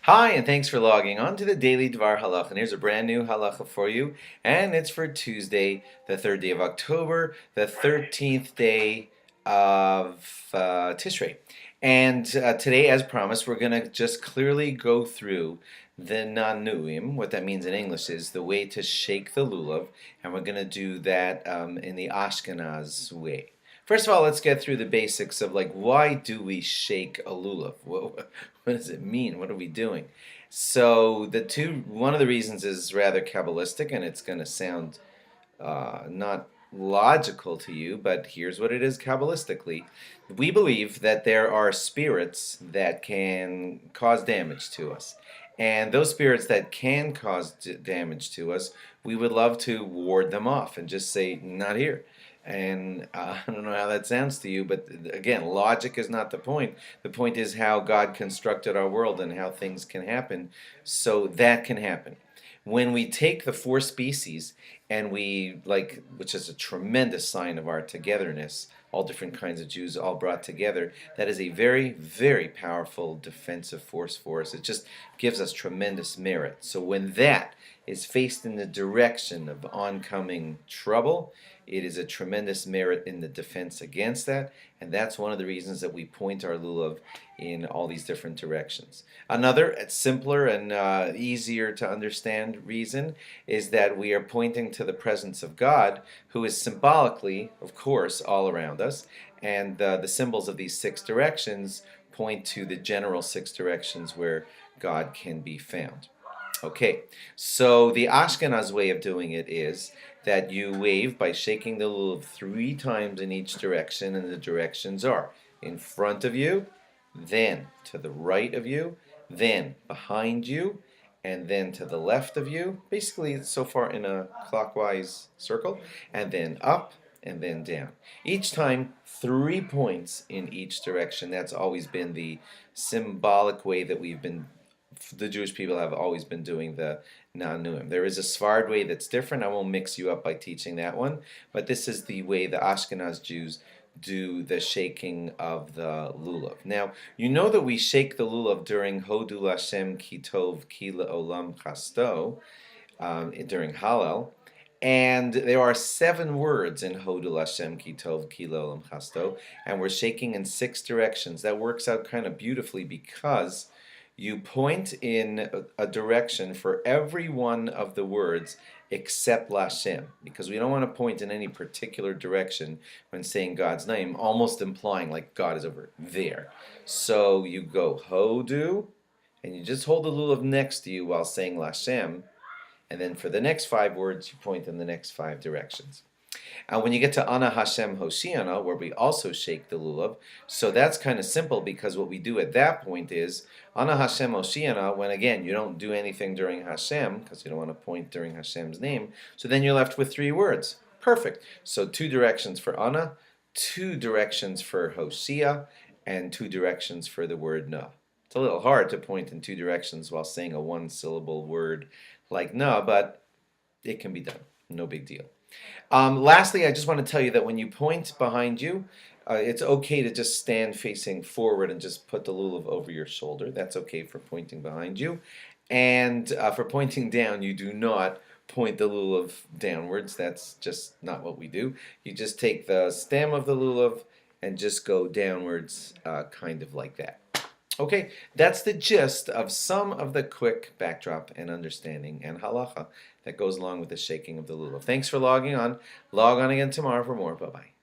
Hi, and thanks for logging on to the Daily DVAR Halacha. And here's a brand new halacha for you, and it's for Tuesday, the 3rd day of October, the 13th day of Tishrei. And today, as promised, we're going to just clearly go through the nanuim. What that means in English is the way to shake the lulav, and we're going to do that in the Ashkenaz way. First of all, let's get through the basics of why do we shake a lulav? What does it mean? What are we doing? So one of the reasons is rather Kabbalistic, and it's going to sound not logical to you, but here's what it is Kabbalistically. We believe that there are spirits that can cause damage to us. And those spirits that can cause damage to us, we would love to ward them off and just say, not here. And I don't know how that sounds to you, but again, logic is not the point. The point is how God constructed our world and how things can happen, so that can happen. When we take the four species and which is a tremendous sign of our togetherness, all different kinds of Jews all brought together, that is a very, very powerful defensive force for us. It just gives us tremendous merit. So when that is faced in the direction of oncoming trouble, it is a tremendous merit in the defense against that, and that's one of the reasons that we point our lulav in all these different directions. Another simpler and easier to understand reason is that we are pointing to the presence of God, who is symbolically, of course, all around us, and the symbols of these six directions point to the general six directions where God can be found. Okay, so the Ashkenaz way of doing it is that you wave by shaking the lulav 3 times in each direction, and the directions are in front of you, then to the right of you, then behind you, and then to the left of you, basically so far in a clockwise circle, and then up, and then down. Each time 3 points in each direction. That's always been the symbolic way that the Jewish people have always been doing the nanuim. There is a Sfard way that's different. I won't mix you up by teaching that one, but this is the way the Ashkenaz Jews do the shaking of the lulav. Now, you know that we shake the lulav during Hodu Lashem Ki Tov Ki Le'olam Chasto, during Hallel, and there are 7 words in Hodu Lashem Ki Tov Ki Le'olam Chasto, and we're shaking in 6 directions. That works out kind of beautifully because you point in a direction for every one of the words except Lashem, because we don't want to point in any particular direction when saying God's name, almost implying like God is over there. So you go Hodu, and you just hold the lulav next to you while saying Lashem, and then for the next 5 words, you point in the next 5 directions. And when you get to Ana Hashem Hoshiana, where we also shake the lulav, so that's kind of simple because what we do at that point is Ana Hashem Hoshiana, when again you don't do anything during Hashem because you don't want to point during Hashem's name, so then you're left with 3 words. Perfect. So 2 directions for Ana, 2 directions for Hoshia, and 2 directions for the word Na. It's a little hard to point in 2 directions while saying a 1-syllable word like Na, but it can be done. No big deal. Lastly, I just want to tell you that when you point behind you, it's okay to just stand facing forward and just put the lulav over your shoulder. That's okay for pointing behind you. And for pointing down, you do not point the lulav downwards. That's just not what we do. You just take the stem of the lulav and just go downwards, kind of like that. Okay, that's the gist of some of the quick backdrop and understanding and halacha that goes along with the shaking of the lulav. Thanks for logging on. Log on again tomorrow for more. Bye-bye.